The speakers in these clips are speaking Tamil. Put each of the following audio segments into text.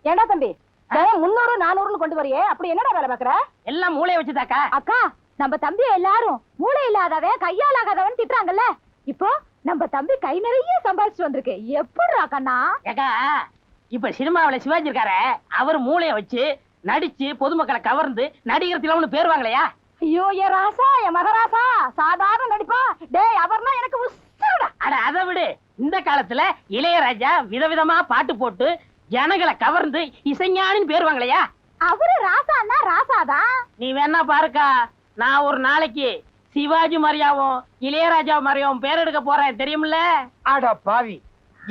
ஏண்டா தம்பி 300 400 கொண்டு வரையே அப்படி என்னடா வேலை பாக்குற? எல்லாம் மூளைய வச்சுதாக்கா. அக்கா நம்ம தம்பி எல்லாரும் மூளை இல்லாதவன் கையால் ஆகாதவன் திட்டுறாங்கல்ல. இப்போ நம்ம தம்பி கை நிறைய சம்பாதிச்சு வந்திருக்கு. எப்படிடா கண்ணா? ஏக்கா இப்ப சினிமாவில சிவாஜி இருக்காரு, அவர் மூளைய வச்சு நடிச்சு பொதுமக்களை கவர்ந்து நடிகர் திலகம்னு பேர் வாங்கலையா? ஐயோ என் ராசா என் மகராசா சாதாரண நடிப்பா. டேய் அவர்னா எனக்கு உசுருடா. அட அதை விடு, இந்த காலத்துல இளையராஜா விதவிதமா பாட்டு போட்டு ஜனங்களை கவர்ந்து இசைஞானின்னு பேர் வாங்கலையா? அவரு ராசான்னா ராசாதான். நீ வேணா பாருக்கா, நான் ஒரு நாளைக்கு சிவாஜி மாதிரியாவும் இளையராஜா மாதிரியாவும் பேர் எடுக்க போறேன் தெரியுமில்ல? அட பாவி,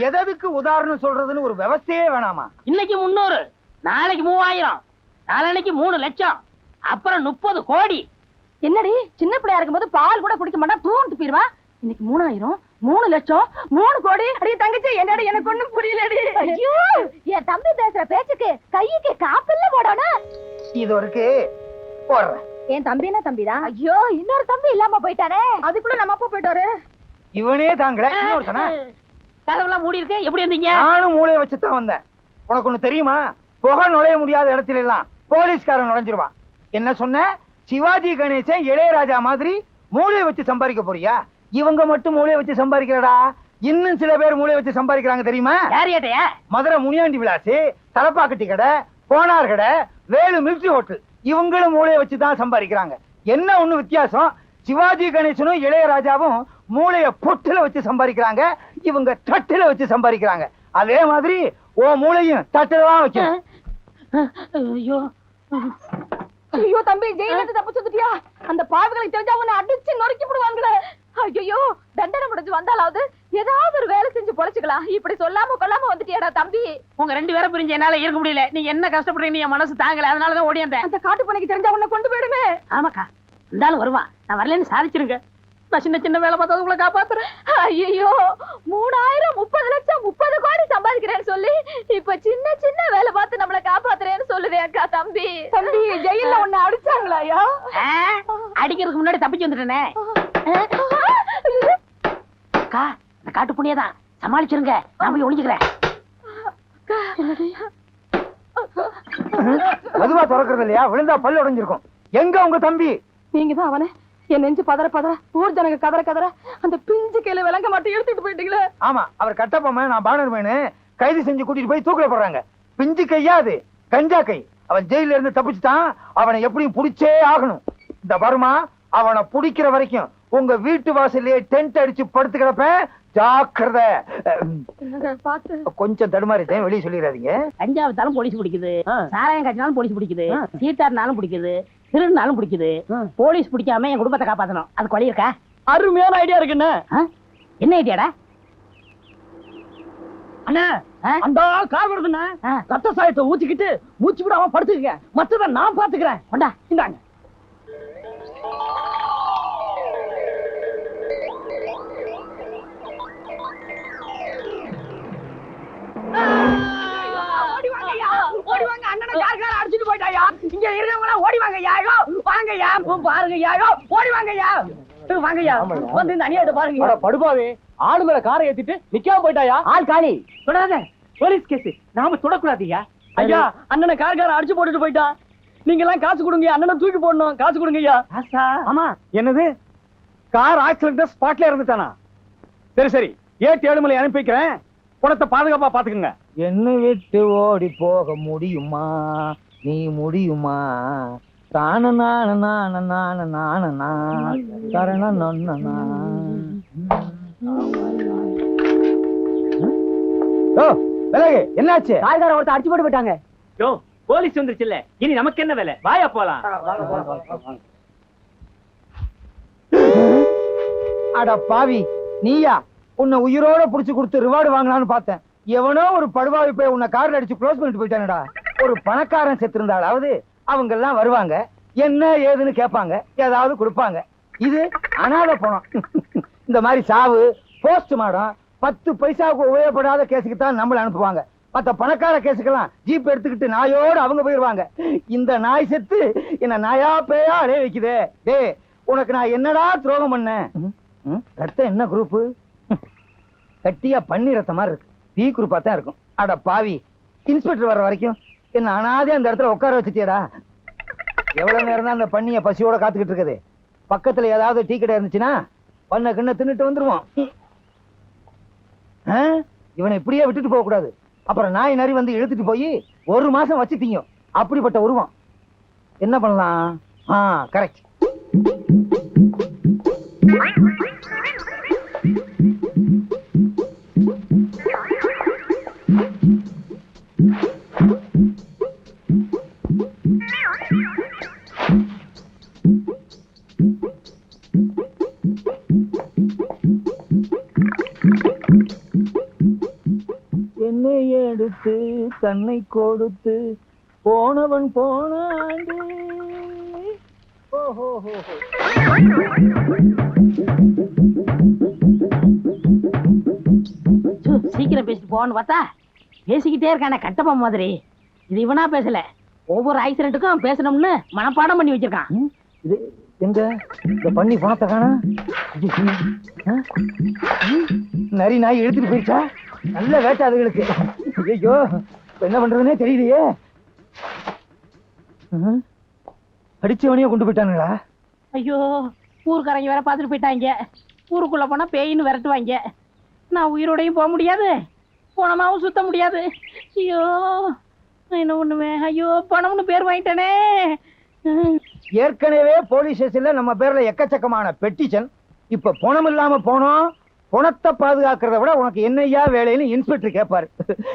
எதற்கு உதாரணம் சொல்றதுன்னு ஒரு விவசாயே வேணாமா? இன்னைக்கு 300, நாளைக்கு 3000, நாளைக்கு 3 லட்சம், அப்புறம் 30 கோடி. என்னடி சின்ன பிள்ளையா இருக்கும்போது பால் கூட குடிக்க மாட்டா தூண்டு போயிருவா. இன்னைக்கு 3000 3 லட்சம் 3 கோடி. அடி தங்கச்சி என்னடி எனக்கு ஒண்ணும் புரியலடி. ஐயோ என் தம்பி பேசுற பேச்சுக்கு கைக்கு காப்பில்ல போடணும். இது ஒருக்கு போடுறேன். என் தம்பினா தம்பிதான். ஐயோ இன்னொரு தம்பி இல்லாம போயிட்டானே. அதுக்குள்ள நம்ம அப்பா போயிட்டாரு. இவனே தாங்கல இன்னொருத்தனா? கதவெல்லாம் மூடி இருக்கு, எப்படி வந்தீங்க? நானும் மூளைய வச்சுதான் வந்தேன். உனக்கு ஒண்ணு தெரியுமா? புகை நுழைய முடியாத இடத்துல எல்லாம் போலீஸ்காரன் நுழைஞ்சிருவான். என்ன சொன்ன? சிவாஜி கணேசன் இளையராஜா மாதிரி மூளைய வச்சு சம்பாதிக்க போறியா? இவங்க மட்டும் மூளைய வச்சு சம்பாதிக்கிறடா, இன்னும் சில பேர் மூளைய வச்சு சம்பாதிக்கிறாங்க தெரியுமா? யார் கேட்டையா? மதுரை முனியாண்டி விலாசு, தலப்பாக்கட்டி கடை, போனார் கடை, வேலு மில்ட்ரி ஹோட்டல், இவங்களும் மூளைய வச்சுதான் சம்பாதிக்கிறாங்க. என்ன ஒண்ணு வித்தியாசம்? சிவாஜி கணேசனும் இளையராஜாவும் மூளைய பொட்டுல வச்சு சம்பாதிக்கிறாங்க, இவங்க தட்டுல வச்சு சம்பாதிக்கிறாங்க. அதே மாதிரி ஓ மூளையும் தட்டுல தான் வைக்கணும். ஐயோ ஐயோ தம்பி ஜெயில இருந்து தப்பிச்சு வந்துட்டியா? அந்த பாவிகளை தெரிஞ்சா உன்னை அடிச்சு நொறுக்கி விடுவாங்களே. ஐயோ தண்டனை முடிஞ்சு வந்தாலாவது ஏதாவது ஒரு வேலை செஞ்சு பொழைச்சுக்கலாம். இப்படி சொல்லாம கொள்ளாம வந்துட்டியாடா தம்பி. உங்க 2 பேரும் பிரிஞ்சு என்னால இருக்க முடியல. நீங்க என்ன கஷ்டப்படுறீங்க, என் மனசு தாங்கல, அதனாலதான் ஓடி வந்தேன். அந்த காட்டு பணிக்கு தெரிஞ்சா உன்னை கொண்டு போயிடுமே. ஆமாக்கா, இருந்தாலும் வருவான். நான் வரலன்னு சாதிச்சிருங்க. நான் சின்ன சின்ன வேலை பார்த்தா உங்களை காப்பாத்துறேன். ஐயோ 3000 30 லட்சம் 30 கோடி சம்பாதிக்கிறேன்னு சொல்லி இப்ப சின்ன சின்ன வேலை பார்த்து நம்மள காப்பாத்துறேன்னு சொல்லுதே அக்கா தம்பி. தம்பி ஜெயில உன்னை அடிச்சாங்களாயா? அடிக்கிறதுக்கு முன்னாடி தப்பிச்சு வந்துட்டேனே. அக்கா இந்த காட்டு புண்ணியதான், சமாளிச்சிருங்க, நான் போய் ஒளிஞ்சுக்கிறேன். மெதுவா திறக்கிறது இல்லையா? விழுந்தா பல்லு உடைஞ்சிருக்கும். எங்க உங்க தம்பி? நீங்கதான் அவனே. என் நெஞ்சு பதற பதற ஊர் ஜனங்க கதற கதற அந்த பிஞ்சு கையில விளங்க மாட்டேன் எடுத்துட்டு போயிட்டீங்களே. ஆமா, அவர் கட்டப்பொம்மை, நான் பானர் மேனு கைது செஞ்சு கூட்டிட்டு போய் தூக்கில போடுறாங்க. பிஞ்சு கையாது, கஞ்சா கை. அவன் ஜெயில இருந்து தப்பிச்சுட்டான். அவனை எப்படியும் புடிச்சே ஆகணும். இந்த வருமா அவனை புடிக்கிற வரைக்கும் உங்க வீட்டு வாசல்லையே டென்ட் அடிச்சு படுத்து கிடப்பேன். ஜாக்கிரதை. கொஞ்சம் தடுமாறிட்டேன், வெளியே சொல்லிடாதீங்க. கஞ்சா வித்தாலும் போலீஸ் பிடிக்குது, சாராயம் காய்ச்சினாலும் போலீஸ் பிடிக்குது, சீட்டாருனாலும் பிடிக்குது, திருநாலும் பிடிக்குது. போலீஸ் பிடிக்காம என் குடும்பத்தை காப்பாத்தணும். அது கொலை இருக்கா? அருமையான ஐடியா இருக்குன்னு. என்ன ஐடியாடா? அண்ணா அந்த கார் வருதுண்ணா, ரத்த சாயத்தை ஊத்திக்கிட்டு மூச்சு விடாம படுத்துக்க, மற்றத நான் பாத்துக்கிறேன். கொண்டா இந்தாங்க. ஓடிவாங்க, அண்ணனை கார்கார அடிச்சுட்டு போயிட்டாயா. இங்க இருக்கவங்க ஓடி வாங்கய்யா. வாங்கய்யா, பாருங்கய்யா, ஓடி வாங்கய்யா, வாங்கய்யா. வந்து இந்த அணியாட்ட பாருங்க. படுபாவே, ஆளு மேல காரை ஏத்திட்டு நிக்காம போயிட்டாயா. ஆள் காலி. தொடாத, போலீஸ் கேஸ், நாம தொடக்கூடாதுயா. ஐயா, அண்ணனை கார்கார அடிச்சு போட்டுட்டு போயிட்டா. நீங்க எல்லாம் காசு கொடுங்க, அண்ணனை தூக்கி போடணும். காசு கொடுங்க ஐயா. ஆமா. என்னது, கார் ஆக்சிடென்ட் ஸ்பாட்ல இருந்துட்டானா? சரி சரி, 7 மலை அனுப்பி வைக்கிறேன். பணத்தை பாதுகாப்பா பாத்துக்கங்க. என்ன விட்டு ஓடி போக முடியுமா? நீ முடியுமா? தான நான நான நான நான கரண நொன்னா. என்னாச்சு? காய்கார ஒருத்த அடிச்சு போட்டு போயிட்டாங்க. யோ, போலீஸ் வந்துருச்சுல்ல, இனி நமக்கு என்ன வேலை? வாயா போலாம். அட பாவி, நீயா? உன்னை உயிரோட புடிச்சு கொடுத்து ரிவார்டு வாங்கலாம்னு பார்த்தேன். எவனோ ஒரு படுவாவி போய் உன்னை கார்ல அடிச்சு க்ளோஸ் பண்ணிட்டு போயிட்டானடா. ஒரு பணக்காரன் செத்து இருந்தாலாவது அவங்க எல்லாம் வருவாங்க, என்ன ஏதுன்னு கேட்பாங்க, ஏதாவது கொடுப்பாங்க. இது அனாதை பணம். இந்த மாதிரி சாவு, போஸ்ட் மார்டம், 10 பைசாவுக்கு உபயோகப்படாத கேஸுக்கு தான் நம்மள அனுப்புவாங்க. மத்த பணக்கார கேஸுக்கெல்லாம் ஜீப் எடுத்துக்கிட்டு நாயோடு அவங்க போயிருவாங்க. இந்த நாய் செத்து என்ன நாயா பேயா அடைய வைக்குதே. டே, உனக்கு நான் என்னடா துரோகம் பண்ணேன்? ரத்தம் என்ன குரூப்பு? கட்டியா பன்னி ரத்த மாதிரி இருக்கு. பி குரூப்பா தான் இருக்கும். அட பாவி, இன்ஸ்பெக்டர் வர வரைக்கும் என்ன அனாதே அந்த இடத்துல உட்கார வச்சுட்டியடா. எவ்வளவு நேரம் தான் அந்த பண்ணிய பசியோட காத்துக்கிட்டு இருக்குது. பக்கத்துல ஏதாவது டீ கடை இருந்துச்சுன்னா பண்ண கிண்ண தின்னுட்டு வந்துருவோம். இவனை இப்படியே விட்டுட்டு போக கூடாது. அப்புறம் நாய் நரி வந்து இழுத்துட்டு போய் 1 மாசம் வச்சு திங்கும். அப்படிப்பட்ட உருவம். என்ன பண்ணலாம்? கரெக்ட். என்னை எடுத்து தன்னை கொடுத்து போனவன் போனாண்டு. சீக்கிரம் பேசிட்டு போன்னு பார்த்தா பேசிக்கிட்டே இருக்கானே கட்டப்பா மாதிரி. இது இவனா பேசல, ஒவ்வொரு ஆக்சிடென்ட்டுக்கும் பேசணும்னு மனப்பாடம் பண்ணி வச்சிருக்கான். இது எங்க இந்த பண்ணி பணத்தை காணா? நரி நாய் எடுத்துட்டு போயிடுச்சா? நல்ல வேட்டை அதுகளுக்கு. ஐயோ என்ன பண்றதுன்னே தெரியலையே. அடிச்சவனையே கொண்டு போயிட்டானுங்களா? ஐயோ ஊருக்காரங்க வேற பாத்துட்டு போயிட்டாங்க. ஊருக்குள்ள போனா பேயின்னு விரட்டுவாங்க. நான் உயிரோடையும் போக முடியாது, பணமாவும் சுத்த முடியாது. ஐயோ என்ன ஒண்ணுமே. ஐயோ பணம்னு பேர் வாங்கிட்டேனே. ஏற்கனவே போலீஸ் ஸ்டேஷன்ல நம்ம பேர்ல எக்கச்சக்கமான பெட்டிஷன். இப்ப பணம் இல்லாம போனோம். பணத்தை பாதுகாக்கிறத விட உனக்கு என்னையா வேலைன்னு இன்ஸ்பெக்டர் கேட்பாரு.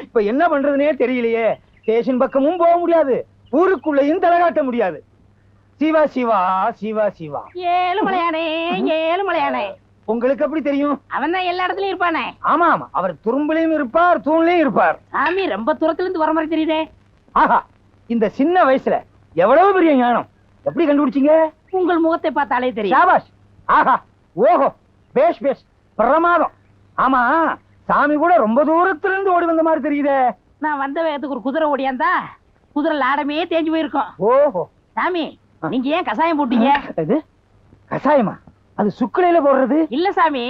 இப்ப என்ன பண்றதுனே தெரியலையே. ஸ்டேஷன் பக்கமும் போக முடியாது, ஊருக்குள்ளேயும் தலைகாட்ட முடியாது. சிவா சிவா சிவா சிவா. ஏழுமலையானே ஏழுமலையானே. உங்களுக்கு எப்படி தெரியும்? அவன் தான் எல்லா இடத்துலயும் இருப்பானே. ஆமா ஆமா, அவர் துரும்புலையும் இருப்பார், தூண்லையும் இருப்பார். சாமி ரொம்ப தூரத்துல இருந்து வர மாதிரி தெரியுதே. ஆஹா, இந்த சின்ன வயசுல எவ்வளவு பெரிய ஞானம். எப்படி கண்டுபிடிச்சீங்க? உங்கள் முகத்தை பார்த்தாலே தெரியும். ஷாபாஷ். ஆஹா, ஓஹோ, பேஷ் பேஷ், பிரமாதம். ஆமா, சாமி கூட ரொம்ப தூரத்துல இருந்து ஓடி வந்த மாதிரி தெரியுதே. நான் வந்த வேகத்துக்கு ஒரு குதிரை ஓடியாந்தா குதிரை லாடமே தேஞ்சு போயிருக்கும். ஓஹோ. சாமி நீங்க ஏன் கசாயம் போட்டீங்க? இது கசாயமா? அது சுக்குலையில போடுறது இல்ல சாமி,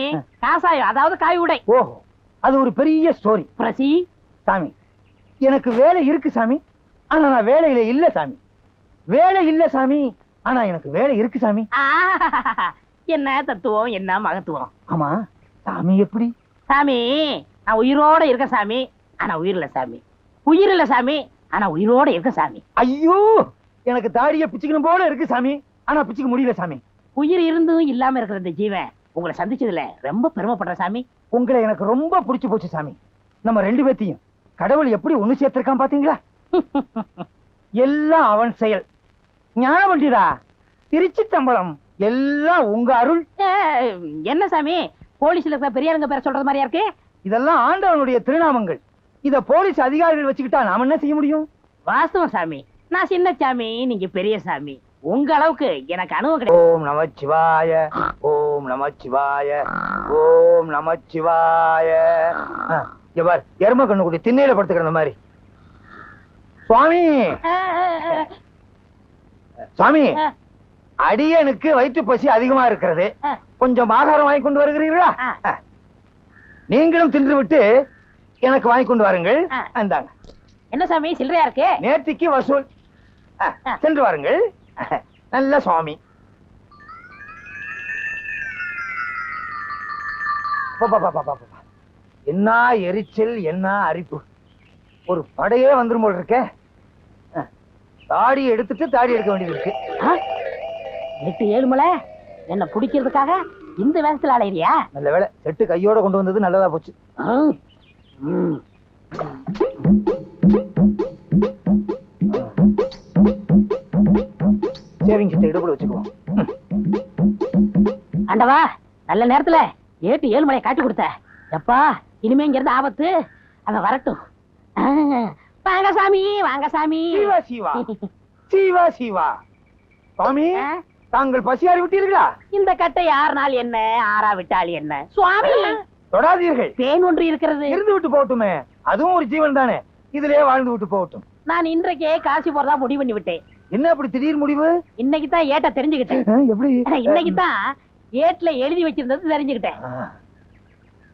காசாயம், அதாவது காய் உடை. ஓஹோ, அது ஒரு பெரிய ஸ்டோரி. பிரசி சாமி, எனக்கு வேலை இருக்கு சாமி, ஆனா நான் வேலையில இல்ல சாமி. வேலை இல்ல சாமி, ஆனா எனக்கு வேலை இருக்கு சாமி. என்ன தத்துவம், என்ன மகத்துவம். ஆமா, சாமி எப்படி? சாமி நான் உயிரோட இருக்க சாமி, ஆனா உயிர் இல்ல சாமி. உயிர் இல்ல சாமி, ஆனா உயிரோட இருக்க சாமி. ஐயோ, எனக்கு தாடிய பிச்சுக்கணும் போல இருக்கு சாமி, ஆனா பிச்சுக்க முடியல சாமி. உயிர் இருந்தும் இல்லாம இருக்கிற இந்த ஜீவன் உங்களை சந்திச்சதுல ரொம்ப பெருமைப்படுற சாமி. உங்களை எனக்கு ரொம்ப பிடிச்சு போச்சு சாமி. நம்ம 2 பேத்தையும் கடவுள் எப்படி ஒண்ணு சேர்த்திருக்கான் பாத்தீங்களா? எல்லாம் அவன் செயல். ஞான பண்டிதா, திருச்சி தம்பலம், எல்லாம் உங்க அருள். என்ன சாமி போலீஸ்ல இருக்கிற பெரியாருங்க பேர சொல்றது மாதிரியா இருக்கு? இதெல்லாம் ஆண்டவனுடைய திருநாமங்கள். இத போலீஸ் அதிகாரிகள் வச்சுக்கிட்டா நாம என்ன செய்ய முடியும்? வாஸ்தவம் சாமி, நான் சின்ன சாமி, நீங்க பெரிய சாமி. உங்க அளவுக்கு எனக்கு அனுபவம் கிடையாது. ஓம் நமச்சிவாய, ஓம் நமச்சிவாய, ஓம் நமச்சிவாய. இவர் எரும கண்ணு கூட்டி திண்ணையில படுத்துக்கிற மாதிரி. சுவாமி, சுவாமி, அடியனுக்கு வயிற்று பசி அதிகமா இருக்கிறது, கொஞ்சம் ஆகாரம் வாங்கி கொண்டு வருகிறீர்களா? நீங்களும் தின்று விட்டு எனக்கு வாங்கி கொண்டு வாருங்கள். அந்தாங்க. என்ன சாமி சில்லறையா இருக்கு? நேர்த்திக்கு வசூல். சென்று வாருங்கள். நல்ல சுவாமி. என்ன எரிச்சல், என்ன அரிப்பு. ஒரு படையே வந்துரும் போல இருக்க. தாடி எடுத்துட்டு தாடி எடுக்க வேண்டியது இருக்கு. 8-7 மலை என்ன பிடிக்கிறதுக்காக இந்த வேகத்துல அலையிறியா? நல்ல வேலை, செட்டு கையோட கொண்டு வந்தது நல்லதா போச்சு. சேவிங் கிட்ட இடுபட வச்சுக்குவோம். ஆண்டவா, நல்ல நேரத்துல 8-7 மலையை காட்டி கொடுத்த. எப்பா, இனிமே இங்க இருந்து ஆபத்து. அவன் வரட்டும். வாங்க சாமி, வாங்க சாமி. சிவா சிவா, சிவா சிவா. சுவாமி, தாங்கள் பசியாறி விட்டீர்களா? இந்த கட்டை 6 நாள் என்ன, 6ஆ விட்டால் என்ன? சுவாமி தொடாதீர்கள். தேன் ஒன்று இருக்கிறது. இருந்து விட்டு போகட்டுமே, அதுவும் ஒரு ஜீவன் தானே, இதுலயே வாழ்ந்து விட்டு போகட்டும். நான் இன்றைக்கே காசி போறதா முடிவு பண்ணி விட்டேன். என்ன அப்படி திடீர் முடிவு? இன்னைக்கு தான் ஏட்ட தெரிஞ்சுக்கிட்டேன். எப்படி? இன்னைக்கு தான் ஏட்ல எழுதி வச்சிருந்தது தெரிஞ்சுக்கிட்டேன்.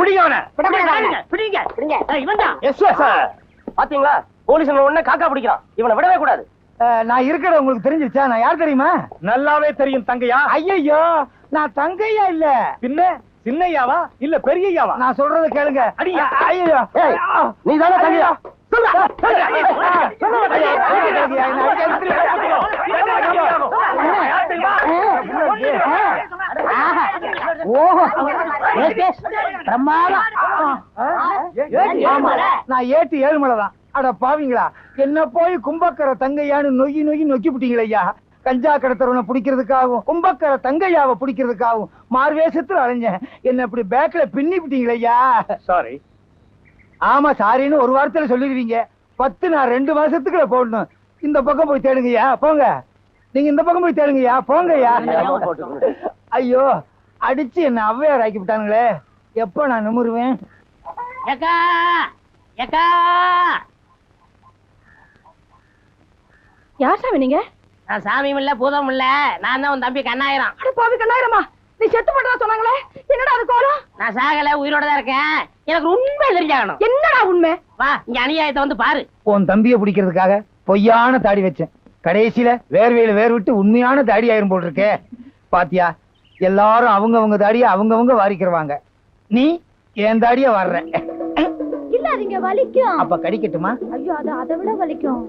பிடிங்க அவனை. பிடிங்க. இவன் தான். Yes sir. பாத்தீங்களா, போலீஸ் உடனே காக்கா பிடிக்கிறான். இவனை விடவே கூடாது. நான் இருக்கிற உங்களுக்கு தெரிஞ்சிருச்சா? நான் யார் தெரியுமா? நல்லாவே தெரியும் தங்கையா. ஐயோ, நான் தங்கையா இல்ல, பின்ன சின்னையாவா இல்ல பெரியய்யாவா? நான் சொல்றத கேளுங்க. அடியா. ஐயோ, நீ தானே தங்கையா? நான் ஏட்டு ஏழுமலைதான். அட பாவீங்களா, என்ன போய் கும்பக்கரை தங்கையான்னு நொய்யி நொக்கி விட்டீங்களே ஐயா. கஞ்சா கடத்தரவனை பிடிக்கிறதுக்காகவும் கும்பக்கரை தங்கையாவை பிடிக்கிறதுக்காகவும் மார்வேஷத்துல அலைஞ்சேன். என்ன இப்படி பேக்ல பின்னி விட்டீங்களே ஐயா. சாரி. ஆமா, சாரின்னு ஒரு வாரத்துல சொல்லிடுவீங்க. 10 நான் 2 மாசத்துக்குள்ள போடணும். இந்த பக்கம் போய் தேடுங்கய்யா, போங்க. நீங்க இந்த பக்கம் போய் தேடுங்கய்யா, போங்கய்யா. ஐயோ, அடிச்சு என்ன ஔவையார் ஆக்கி விட்டானுங்களே. எப்ப நான் நிமிருவேன்? ஏக்கா ஏக்கா. யார் சாமி நீங்க? நான் சாமியும் இல்ல பூதம் இல்ல, நான் தான் உன் தம்பி கண்ணாயிரம். அட பாவி கண்ணாயிரமா, நீ செத்து போட்டதா சொன்னாங்களே, என்னடா அது கோலம்? நான் சாகல, உயிரோட தான் இருக்கேன். எனக்கு உண்மை தெரிஞ்சாகணும். என்னடா உண்மை? வா, இங்க அநியாயத்தை வந்து பாரு. உன் தம்பியை பிடிக்கிறதுக்காக பொய்யான தாடி வச்சேன். கடைசியில வேர்வையில வேர் விட்டு உண்மையான தாடி ஆயிரும் போல் இருக்கே. பாத்தியா, எல்லாரும் அவங்க தாடிய அவங்க வாரிக்கிறவாங்க. நீ என் தாடிய வர்ற. இல்ல, அதுங்க வலிக்கும். அப்ப கடிக்கட்டுமா? ஐயோ, அது அதை விட வலிக்கும்.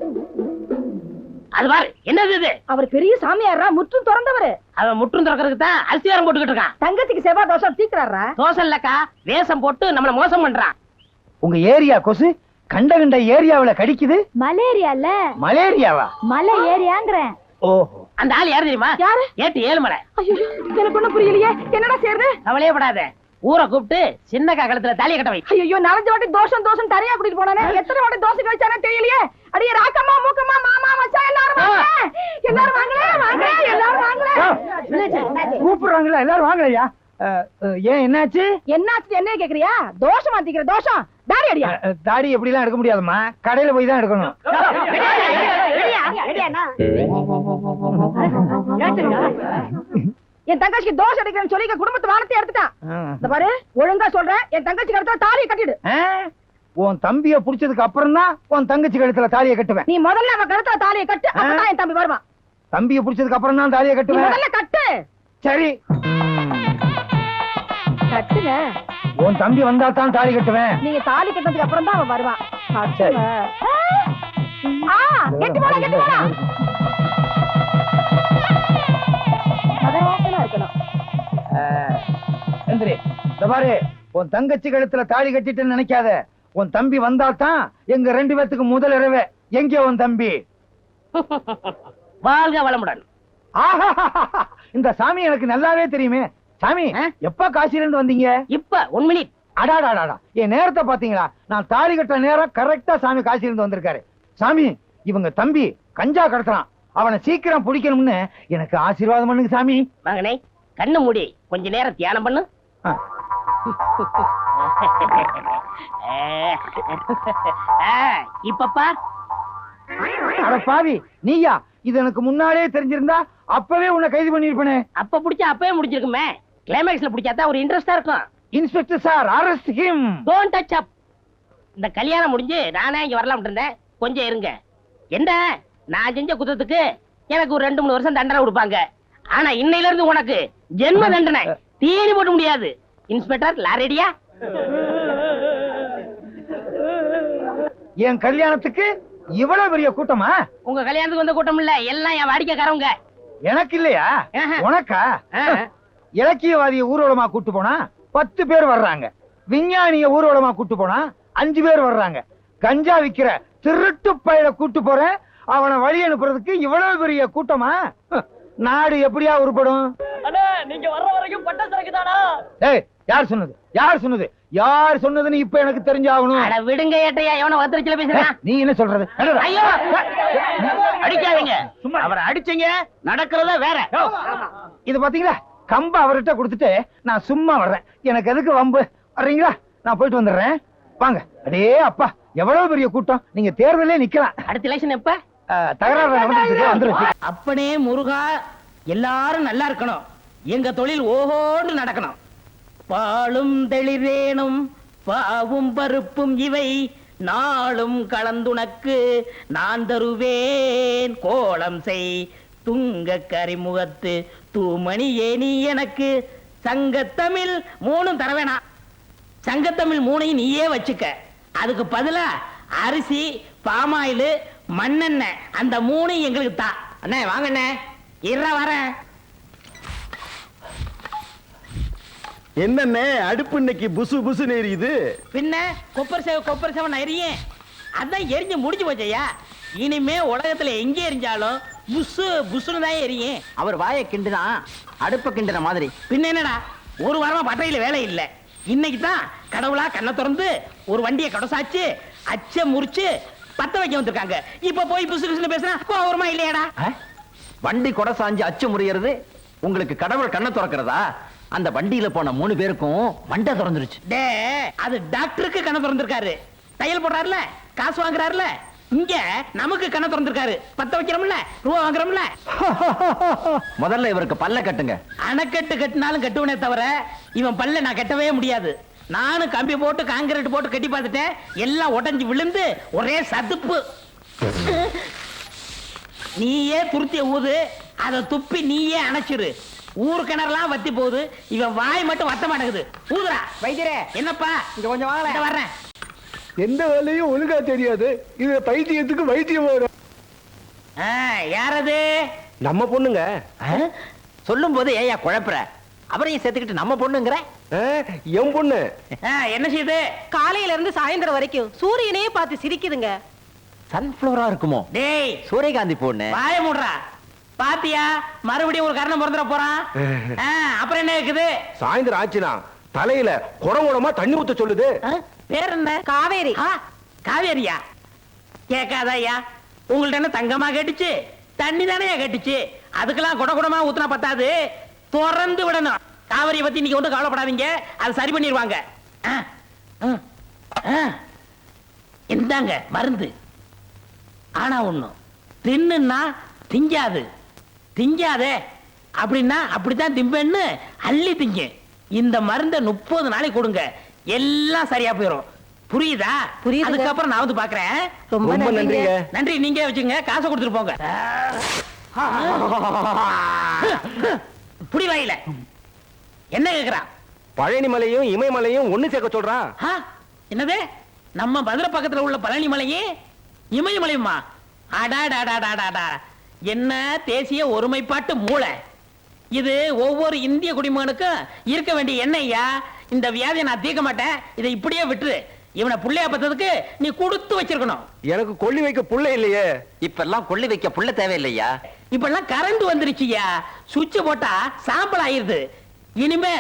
அது பாரு, என்னது இது? அவர் பெரிய சாமியாரா, முற்றும் திறந்தவரு. அவன் முற்றும் திறக்கிறதுக்கு தான் அரிசியாரம் போட்டுக்கிட்டு இருக்கான். தங்கச்சிக்கு செவ்வாய் தோஷம் தீக்குறாரா? தோசை இல்லக்கா, வேஷம் போட்டு நம்மள மோசம் பண்றான். உங்க ஏரியா கொசு கண்ட ஏரியாவுல கடிக்குது. மலேரியால. மலேரியாவா? மலை ஏரியாங்கிறேன். ஓஹோ. அந்த ஆள் யாரு தெரியுமா? யாரு? ஏட்டு ஏழுமலை. ஐயோ, எனக்கு ஒண்ணும் புரியலையே. என்னடா செய்யறது? கவலையே படாத, ஊரை கூப்பிட்டு சின்னக்கா கழுத்துல தாலியை கட்ட வை. ஐயோ, 4 வாட்டி தோஷம் தனியா கூட்டிட்டு போனானே. எத்தனை வாட்டி தோசை கழிச்சானே தெரியலையே. அடியே ராக்கம்மா, மூக்கம்மா, மாமா, மச்சான், எல்லாரும் வாங்க. எல்லாரும் வாங்க, எல்லாரும் வாங்க. கூப்பிடுறாங்களா? எல்லாரும் வாங்கலையா? ஏன், என்னாச்சு? என்னாச்சு என்ன கேக்குறியா? தோஷம் மாத்திக்கிற தோஷம். தாடி அடியா. தாடி எப்படி எல்லாம் எடுக்க முடியாதுமா, கடையில போய் தான் எடுக்கணும். என் தங்கச்சிக்கு தோஷம் அடிக்கிறேன்னு சொல்லி குடும்பத்தை வானத்தை எடுத்துட்டான். இந்த பாரு, ஒழுங்கா சொல்றேன், என் தங்கச்சி கழுத்துல தாலியை கட்டிடு. உன் தம்பிய புடிச்சதுக்கு அப்புறம் தான் உன் தங்கச்சி கழுத்துல தாலியை கட்டுவேன். நீ முதல்ல அவன் கழுத்துல தாலியை கட்டு, அப்பதான் என் தம்பி வருவான். தம்பிய புடிச்சதுக்கு அப்புறம் தான் தாலியை நீ கட்டுவேன். முதல்ல கட்டு. சரி, கட்டுங்க. உன் தம்பி வந்தா தான் தாலி கட்டுவேன். நீங்க தாலி கட்டினதுக்கு அப்புறம் தான் அவன் வருவான். சரி. கெட்டி போடா, கெட்டி போடா. மதராசனா இருக்கணும். எந்திரி. இந்த பாரு, உன் தங்கச்சி கழுத்துல தாலி கட்டிட்டேன்னு நினைக்காத. உன் தம்பி வந்தா தான் எங்க 2 பேத்துக்கு முதல் இரவே. எங்கே உன் தம்பி? வாழ்க வளமுடன். ஆஹா, இந்த சாமி எனக்கு நல்லாவே தெரியுமே. சாமி, எப்ப காசில இருந்து வந்தீங்க? இப்ப 1 மினிட். அடாடாடா, என் நேரத்தை பாத்தீங்களா? நான் தாலி கட்ட நேரம் கரெக்டா சாமி காசில இருந்து வந்திருக்காரு. சாமி, இவங்க தம்பி கஞ்சா கடத்துறான். அவனை சீக்கிரம் பிடிக்கணும்னு எனக்கு ஆசீர்வாதம் பண்ணுங்க சாமி. மகனே, கண்ணு மூடி கொஞ்ச நேரம் தியானம் பண்ணு. இப்பப்பா. அட பாவி, நீயா? இது எனக்கு முன்னாலே தெரிஞ்சிருந்தா அப்பவே உன்னை கைது பண்ணிருப்பேனே. அப்ப புடிச்சா அப்பவே முடிச்சிருக்குமே. கிளைமேக்ஸ்ல புடிச்சாதான் ஒரு இன்ட்ரெஸ்டா இருக்கும். Inspector sir, arrest him. Don't touch up. இந்த கல்யாணம் முடிஞ்சு நானே இங்க வரலாம்னு இருந்தேன். கொஞ்சம் இருங்க. என்ன, நான் செஞ்ச குத்தத்துக்கு எனக்கு ஒரு 2-3 வருஷம் தண்டனை கொடுப்பாங்க. ஆனா இன்னையில இருந்து உனக்கு ஜென்ம தண்டனை. தீனி போட முடியாது. இன்ஸ்பெக்டர், லாரேடியா? என் கல்யாணத்துக்கு இவ்வளவு பெரிய கூட்டமா? உங்க கல்யாணத்துக்கு வந்த கூட்டம் இல்ல, எல்லாம் என் வாடிக்கைக்காரவங்க. எனக்கு இல்லையா? ஆஹா. உனக்கா? ஆஹா. இலக்கியவாதிய ஊர்வலமா கூட்டு போனா 10 பேர் வர்றாங்க. விஞ்ஞானிய ஊர்வலமா கூட்டு போனா 5 பேர் வர்றாங்க. கஞ்சா விக்கிற திருட்டு பையல கூட்டு போறேன், அவனை வழி அனுப்புறதுக்கு இவ்வளவு பெரிய கூட்டமா? நாடு எப்படியா உருப்படும்? அண்ணா நீங்க வர்ற வரைக்கும் பட்ட சரக்கு தானா? ஏய், யார் சொன்னது? யார் சொன்னது? யார் சொன்னதுன்னு இப்ப எனக்கு தெரிஞ்சாகணும். அட விடுங்க ஏட்டையா, எவன வத்திரச்சில பேசுறான்? நீ என்ன சொல்றது? என்னடா? ஐயோ அடிக்காதீங்க, சும்மா அவரை அடிச்சீங்க, நடக்கிறதா வேற. இது பாத்தீங்களா, கம்ப அவர்கிட்ட கொடுத்துட்டு நான் சும்மா வர்றேன். எனக்கு எதுக்கு வம்பு? வர்றீங்களா? நான் போயிட்டு வந்துடுறேன். வாங்க. அடே அப்பா, எவ்வளவு பெரிய கூட்டம். நீங்க தேர்தலே நிக்கலாம். அடுத்த எலெக்ஷன் எப்ப? தகராறு வந்துருச்சு. அப்பனே முருகா, எல்லாரும் நல்லா இருக்கணும், எங்க தொழில் ஓஹோன்னு நடக்கணும். பாலும் தெளிரேனும் பாவும் பருப்பும் இவை நாளும் கலந்துனக்கு நான் தருவேன் கோலம் செய் துங்க கரிமுகத்து தூமணியே நீ எனக்கு. சங்கத்தமிழ் 3 தர வேணாம், சங்கத்தமிழ் 3 நீயே வச்சுக்க. அதுக்கு பதிலா அரிசி, பாமாயில், மண்ணெண்ணெய் அந்த 3 எங்களுக்கு தா. அண்ணே வாங்க அண்ணே, வரேன். என்னண்ணே அடுப்பு இன்னைக்கு புசு புசு எரியுது? பின்ன கொப்பர் சேவை நெறியேன், அதான் எரிஞ்சு முடிஞ்சு போச்சையா. இனிமே உலகத்துல எங்க எரிஞ்சாலும் புசு புசுன்னு தான் எரியும். அவர் வாயை கிண்டுனா அடுப்ப கிண்டுன மாதிரி. பின்ன என்னடா, ஒரு வாரமா பட்டையில வேலை இல்ல. இன்னைக்கு தான் கடவுளா கண்ணை திறந்து ஒரு வண்டியை கடசாச்சு அச்ச முறிச்சு பத்த வைக்க வந்திருக்காங்க. இப்ப போய் புசு புசுன்னு பேசுனா கோவமா இல்லையாடா? வண்டி கொடை சாஞ்சு அச்சு முறியறது உங்களுக்கு கடவுள் கண்ணை திறக்கிறதா? அந்த வண்டியில போன 3 பேருக்கும் மண்டை திறந்துருச்சு. டே, அது டாக்டருக்கு கண்ணை திறந்திருக்காரு, தையல் போடுறாருல, காசு வாங்குறாருல. இங்க நமக்கு கண்ணை திறந்திருக்காரு, பத்த வைக்கிறோம்ல, ரூபா வாங்குறோம்ல. முதல்ல இவருக்கு பல்ல கட்டுங்க. அணைக்கட்டு கட்டினாலும் கட்டுவனே தவிர இவன் பல்ல நான் கட்டவே முடியாது. நானும் கம்பி போட்டு காங்கிரீட் போட்டு கட்டி பார்த்துட்டேன், எல்லாம் உடைஞ்சு விழுந்து ஒரே சதுப்பு. நீயே துருத்திய ஊது, அதை துப்பி நீயே அணைச்சிரு. ஊரு கிணறுலாம் வத்தி போகுது, இவன் வாய் மட்டும் வத்த மாட்டேங்குது. ஊதுரா வைத்தியரே. என்னப்பா இங்க கொஞ்சம் வாங்கல, வர்றேன். எந்த வேலையும் ஒழுங்கா தெரியாது, இது பைத்தியத்துக்கு வைத்தியம் வரும். யாரது? நம்ம பொண்ணுங்க. சொல்லும் போது ஏயா குழப்புற? அவரையும் சேர்த்துக்கிட்டு நம்ம பொண்ணுங்கிற? என் பொண்ணு. என்ன செய்யுது? காலையில இருந்து சாயந்தரம் வரைக்கும் சூரியனையே பார்த்து சிரிக்குதுங்க. சன்ஃபிளவரா இருக்குமோ? டேய், சூரியகாந்தி பொண்ணு. வாய மூடுறா. பாத்தியா, மறுபடியும் ஒரு கரணம் பிறந்துட போறான். அப்புறம் என்ன இருக்குது? சாயந்தரம் ஆச்சுனா தலையில குடங்குடமா தண்ணி ஊத்த சொல்லுது. பேர் என்ன? காவேரி. காவேரியா? கேட்காதா ஐயா, உங்கள்ட்ட என்ன தங்கமா கேட்டுச்சு? தண்ணி தானே கேட்டுச்சு. அதுக்கெல்லாம் குடகுடமா ஊத்துனா பத்தாது, திறந்து விடணும். காவிரியை பத்தி நீங்க ஒன்றும் கவலைப்படாதீங்க, அது சரி பண்ணிடுவாங்க. இந்தாங்க மருந்து. ஆனா ஒண்ணும், தின்னுன்னா திங்காது. திங்காதே அப்படின்னா அப்படித்தான் திம்பேன்னு அள்ளி திங்க. இந்த மருந்தை 30 நாளைக்கு கொடுங்க, எல்லாம் சரியா போயிடும். புரியுதா? புரியுது. அதுக்கப்புறம் நான் வந்து பாக்குறேன். ரொம்ப நன்றிங்க. நன்றி, நீங்க வச்சுங்க, காசை கொடுத்துட்டு போங்க. புடி வாயில என்ன கேக்குறா? பழனி மலையும் இமயமலையும் ஒண்ணு சேர்க்க சொல்றான். என்னது? நம்ம மதுரை பக்கத்துல உள்ள பழனி மலையே இமயமலையுமா? அடாடாடாடாடா, என்ன தேசிய ஒருமைப்பாட்டு மூளை இது! ஒவ்வொரு இந்திய குடிமகனுக்கும் இருக்க வேண்டிய எண்ணெய்யா. இந்த வியாதியை நான் தீர்க்க மாட்டேன், இதை இப்படியே விட்டுரு. இவனை புள்ளையா பத்ததுக்கு நீ கொடுத்து வச்சிருக்கணும். எனக்கு கொள்ளி வைக்க புள்ள இல்லையே. இப்பெல்லாம் கொள்ளி வைக்க புள்ள தேவையில்லையா? இப்பெல்லாம் கரண்ட் வந்துருச்சுயா, சுவிட்ச் போட்டா சாம்பல் ஆயிருது. இனிமே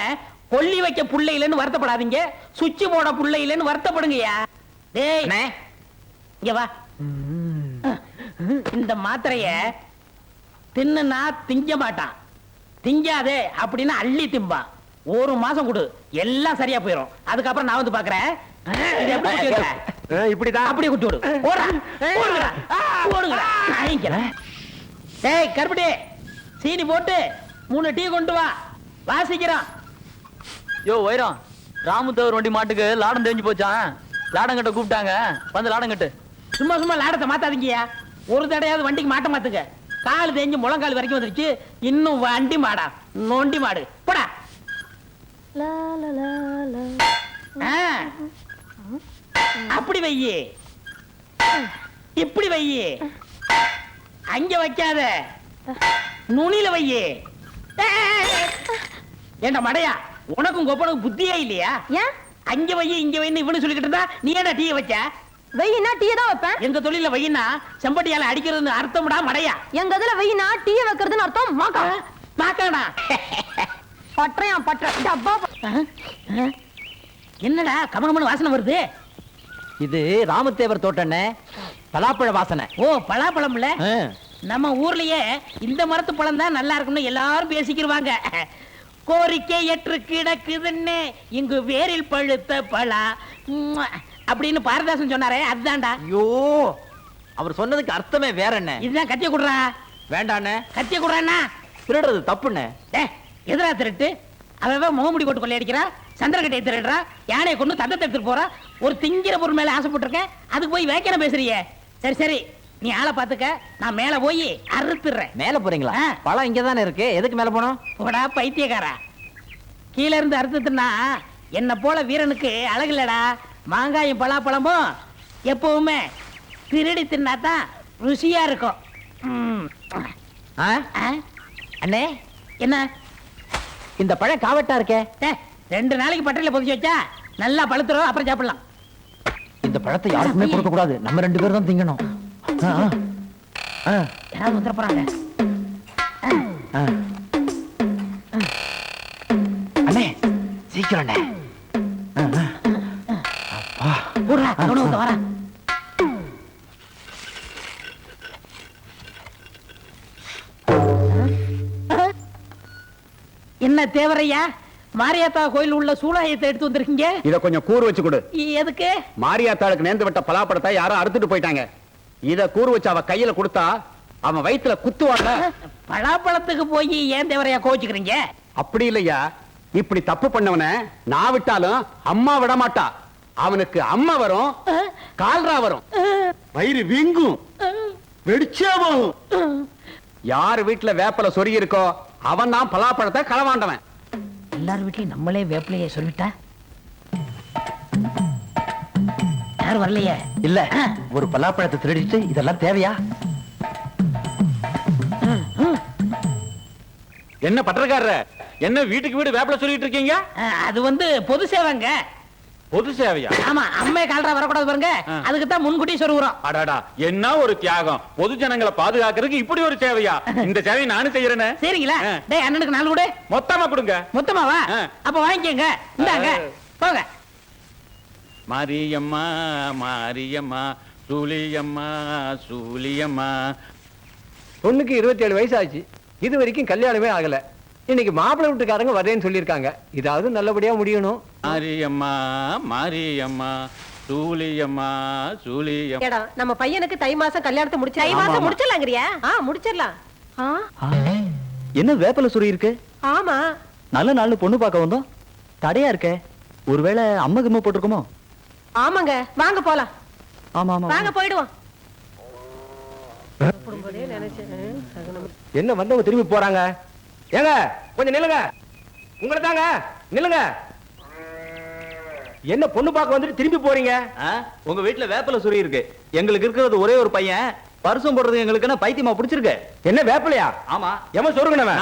கொள்ளி வைக்க புள்ள இல்லைன்னு வருத்தப்படாதீங்க, சுவிட்ச் போட புள்ள இல்லைன்னு வருத்தப்படுங்கய்யா. டேய் இங்க வா. இந்த மாத்திரைய தின்னுனா திங்க மாட்டான், திங்காதே அப்படின்னா அள்ளி திம்பான். 1 மாசம் கொடு, எல்லாம் சரியா போயிடும். அதுக்கப்புறம் நான் வந்து பாக்குறேன். இப்படிதான் அப்படியே குட்டி விடு. டேய் கருப்பட்டி, சீனி போட்டு 3 டீ கொண்டு வா, வாசிக்கிறோம். யோ வைரம், ராமுத்தவர் வண்டி மாட்டுக்கு லாடம் தெரிஞ்சு போச்சான். லாடம் கட்ட கூப்பிட்டாங்க, வந்து லாடம் கட்டு. சும்மா சும்மா லாடத்தை மாத்தாதீங்கயா. ஒரு தடையாவது வண்டிக்கு மாட்ட மாத்துங்க. கால் தேஞ்சு முழங்கால் வரைக்கும் வந்துருச்சு, இன்னும் வண்டி மாடா நொண்டி மாடு போடா. அப்படி வையி, இப்படி வையி, அங்க வைக்காத, நுனியில வையி. ஏண்டா மடையா, உனக்கும் கொப்பனுக்கும் புத்தியே இல்லையா? ஏன் அங்க வை இங்க வைன்னு இவனு சொல்லிக்கிட்டு இருந்தா நீ ஏன்டா டீ வச்ச? வெயினா டீ தான் வைப்பேன். எங்க தொழில வையினா செம்பட்டியால அடிக்கிறதுன்னு அர்த்தம்டா மடையா. எங்க இதுல வெயினா டீ வைக்கிறதுன்னு அர்த்தம் மாக்கா. மாக்காடா. பட்டறையா பட்டற டப்பா. என்னடா கமகமன வாசனை வருது? இது ராமதேவர் தோட்டண்ணே, பலாப்பழ வாசனை. ஓ பலாப்பழம்ல. நம்ம ஊர்லயே இந்த மரத்து பழம் தான் நல்லா இருக்கும்னு எல்லாரும் பேசிக்கிருவாங்க. கோரிக்கை ஏற்று கிடக்குதுன்னு இங்கு வேரில் பழுத்த பலா அப்படின்னு பாரதாசன் சொன்னாரே அதுதான்டா. ஐயோ, அவர் சொன்னதுக்கு அர்த்தமே வேற என்ன. இதுதான் கத்திய குடுறா. வேண்டாண்ணே, கத்திய குடுறான்னா திருடுறது தப்புண்ணே. எதிரா திருட்டு அவன் முகமுடி போட்டு கொள்ளையடிக்கிறா, சந்திரகட்டையை திருடுறா, யானையை கொண்டு தந்தத்தை எடுத்துட்டு போறா. ஒரு திங்கிற பொருள் மேல ஆசைப்பட்டிருக்கேன், அதுக்கு போய் வேக்கன பேசுறியே. சரி சரி, நீ ஆளை பாத்துக்க, நான் மேல போய் அறுத்துறேன். மேல போறீங்களா? பழம் இங்கதானே இருக்கு, எதுக்கு மேல போனோம்? போடா பைத்தியக்காரா, கீழ இருந்து அறுத்துட்டுனா என்ன போல வீரனுக்கு அழகு இல்லடா. மாங்காயும் பலாப்பழமும் எப்பவுமே திருடி தின்னாதான் ருசியா இருக்கும். அண்ணே, என்ன இந்த பழம் காவட்டா இருக்கே? 2 நாளைக்கு பட்டறையில பொதிச்சு வச்சா நல்லா பழுத்துரும், அப்புறம் சாப்பிடலாம். இந்த பழத்தை யாருக்குமே கொடுக்க கூடாது, நம்ம 2 பேரும் தான் திங்கணும். யாராவது வந்துட போறாங்க. அண்ணே சீக்கிரம் அண்ணே. வரா என்ன தேவரையா, மாரியாத்தா கோயில் உள்ள சூளாயத்தை எடுத்து வந்திருக்கீங்க. இத கொஞ்சம் கூறு வச்சு கொடு. எதுக்கு? மாரியாத்தாளுக்கு நேர்ந்து விட்ட பலாப்பழத்தை யாரோ அறுத்துட்டு போயிட்டாங்க. இத கூறு வச்சு அவ கையில கொடுத்தா அவன் வயித்துல குத்துவாங்க. பலாப்பழத்துக்கு போய் ஏன் தேவரையா கோச்சுக்கிறீங்க? அப்படி இல்லையா, இப்படி தப்பு பண்ணவன நான் விட்டாலும் அம்மா விட மாட்டா. அவனுக்கு அம்மா வரும், கால்ரா வரும், வயிறு வீங்கும், வெடிச்சே போகும். யார் வீட்டுல வேப்பல சொருகி இருக்கோ அவன் தான் பலாப்பழத்தை களவாண்டவன். எல்லார் வீட்லயும் நம்மளே வேப்பிலையே சொல்லிட்டா யாரும் வரலையே. இல்ல, ஒரு பலாப்பழத்தை திருடிட்டு இதெல்லாம் தேவையா? என்ன பட்டக்காரர, என்ன வீட்டுக்கு வீடு வேப்பல சொல்லிட்டு இருக்கீங்க? அது வந்து பொது சேவைங்க. பொது சேவையா? ஆமா, அம்மே கால்ரா வரக்கூடாது பாருங்க, அதுக்கு தான் முன்கூட்டி சொல்லுறோம். அடாடா, என்ன ஒரு தியாகம்! பொது ஜனங்களை பாதுகாக்கிறதுக்கு இப்படி ஒரு சேவையா? இந்த சேவையை நானும் செய்யறேனே. சரிங்களா? டேய் அண்ணனுக்கு 4 கொடு. மொத்தமா கொடுங்க. மொத்தமாவா? அப்ப வாங்கிக்கங்க, இந்தாங்க போங்க. மாரியம்மா மாரியம்மா, சூலியம்மா சூலியம்மா. பொண்ணுக்கு 27 வயசு ஆச்சு, இது வரைக்கும் கல்யாணமே ஆகல. இன்னைக்கு மாப்பிள்ளை வீட்டுக்காரங்க வரேன்னு சொல்லியிருக்காங்க. இதாவது நல்லபடியா முடியணும். மாரியம்மா மாரியம்மா, சூலியம்மா சூலியம்மா. நம்ம பையனுக்கு தை மாசம் கல்யாணத்தை முடிச்சு தை மாசம் முடிச்சிடலாங்கறியா? முடிச்சிடலாம். என்ன வேப்பல சொறி இருக்கு? ஆமா, நல்ல நாள் பொண்ணு பார்க்க வந்தோம், தடையா இருக்கே. ஒருவேளை அம்மா கிம்மா போட்டிருக்குமோ? ஆமாங்க, வாங்க போலாம். ஆமா ஆமா, வாங்க போயிடுவோம். என்ன வந்தவங்க திரும்பி போறாங்க? ஏங்க கொஞ்சம் நில்லுங்க, உங்களை தாங்க, நில்லுங்க. என்ன பொண்ணு பார்க்க வந்துட்டு திரும்பி போறீங்க? உங்க வீட்டுல வேப்பல சொறி இருக்கு, எங்களுக்கு இருக்கிறது ஒரே ஒரு பையன், பரிசம் போடுறது எங்களுக்கு என்ன பைத்தியமா பிடிச்சிருக்கு? என்ன வேப்பலையா? ஆமா. எவன் சொருகுனவன்?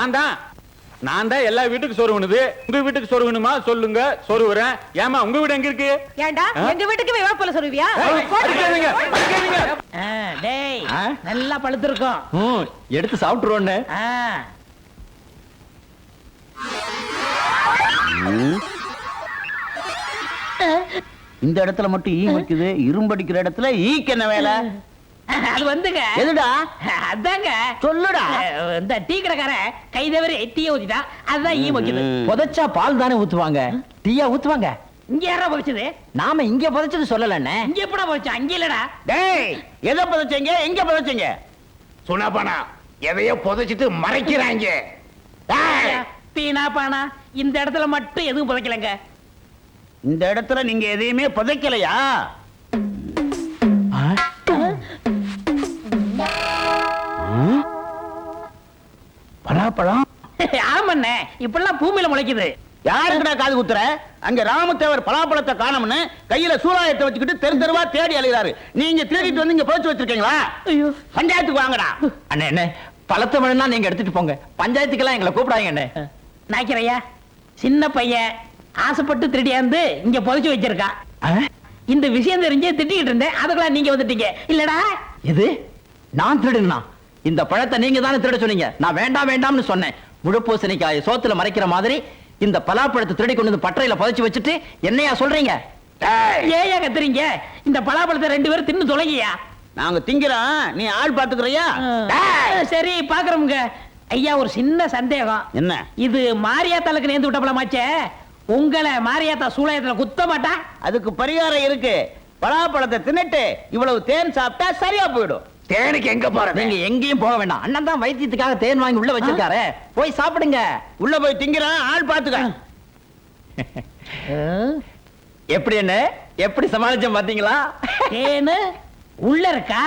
நான் தான் எல்லா வீட்டுக்கு சொருகுனது. உங்க வீட்டுக்கு சொருகணுமா சொல்லுங்க, சொருகுறேன். ஏமா உங்க வீடு எங்க இருக்கு? ஏண்டா எங்க வீட்டுக்கு வேப்பல சொருவியா? டேய் நல்லா பழுத்திருக்கும், எடுத்து சாப்பிட்டுருவோன்னு. இந்த இடத்துல மட்டும் ஈ வைக்குது, இரும்படிக்கிற இடத்துல ஈக்கு என்ன வேலை? அது வந்துங்க. எதுடா? அதாங்க. சொல்லுடா. இந்த டீ கடைக்கார கை தவறி டீயை ஊத்திட்டா, அதுதான் ஈ வைக்குது. புதைச்சா பால் தானே ஊத்துவாங்க, டீயா ஊத்துவாங்க? இங்க யாரா புதைச்சது? நாம இங்க புதைச்சது சொல்லலண்ணே. இங்க எப்படா புதைச்சா? அங்க இல்லடா. டேய், எதை புதைச்சீங்க, எங்க புதைச்சீங்க? சுனாபானா எதையோ புதைச்சிட்டு மறைக்கிறாங்க. பீனா பானா, இந்த இடத்துல மட்டும் எதுவும் புதைக்கலங்க. இந்த இடத்துல நீங்க எதையுமே புதைக்கலையா? பலாப்பழம்? ஆமண்ணே, இப்பெல்லாம் பூமியில முளைக்குது. யாருக்குடா காது குத்துற? அங்க ராமதேவர் பலாப்பழத்தை காணோம்னு கையில சூலாயத்தை வச்சுக்கிட்டு தெரு தெருவா தேடி அலைகிறாரு. நீங்க தேடிட்டு வந்து இங்க புதைச்சு வச்சிருக்கீங்களா? பஞ்சாயத்துக்கு வாங்கடா. அண்ணே என்ன பழத்தை வேணும்னா நீங்க எடுத்துட்டு போங்க, பஞ்சாயத்துக்கெல்லாம் எங்களை கூப்பிடாங்க. அண்ணே நாய்க்கிறையா, சின்ன பையன் ஆசைப்பட்டு திருடியாந்து இங்க புதைச்சு வச்சிருக்கா. இந்த விஷயம் தெரிஞ்சே திட்டிக்கிட்டு இருந்தேன், அதுக்குள்ள நீங்க வந்துட்டீங்க இல்லடா. இது நான் திருடுனா? இந்த பழத்தை நீங்க தானே திருட சொன்னீங்க. நான் வேண்டாம் வேண்டாம்னு சொன்னேன். முழுப்பூசணிக்காய் சோத்துல மறைக்கிற மாதிரி இந்த பலாப்பழத்தை திருடி கொண்டு வந்து பட்டறையில புதைச்சு வச்சுட்டு என்னையா சொல்றீங்க? ஏயா கத்துறீங்க? இந்த பலாப்பழத்தை 2 பேரும் தின்னு தொலைங்கயா. நாங்க திங்கிறோம், நீ ஆள் பாத்துக்கிறியா? சரி பாக்குறோமுங்க. ஐயா ஒரு சின்ன சந்தேகம். என்ன? இது மாரியாத்தாளுக்கு நேர்ந்து விட்ட பழமாச்சே, உங்களை மாரியாத்தா சூளையத்துல குத்த மாட்டா? அதுக்கு பரிகாரம் இருக்கு. பலாப்பழத்தை தின்னுட்டு இவ்வளவு தேன் சாப்பிட்டா சரியா போயிடும். தேனுக்கு எங்க போற? நீங்க எங்கேயும் போக வேண்டாம். அண்ணன் தான் வைத்தியத்துக்காக தேன் வாங்கி உள்ள வச்சிருக்காரு, போய் சாப்பிடுங்க. உள்ள போய் திங்கிறான், ஆள் பாத்துக்க. எப்படி என்ன எப்படி சமாளிச்சோம் பாத்தீங்களா? தேனு உள்ள இருக்கா?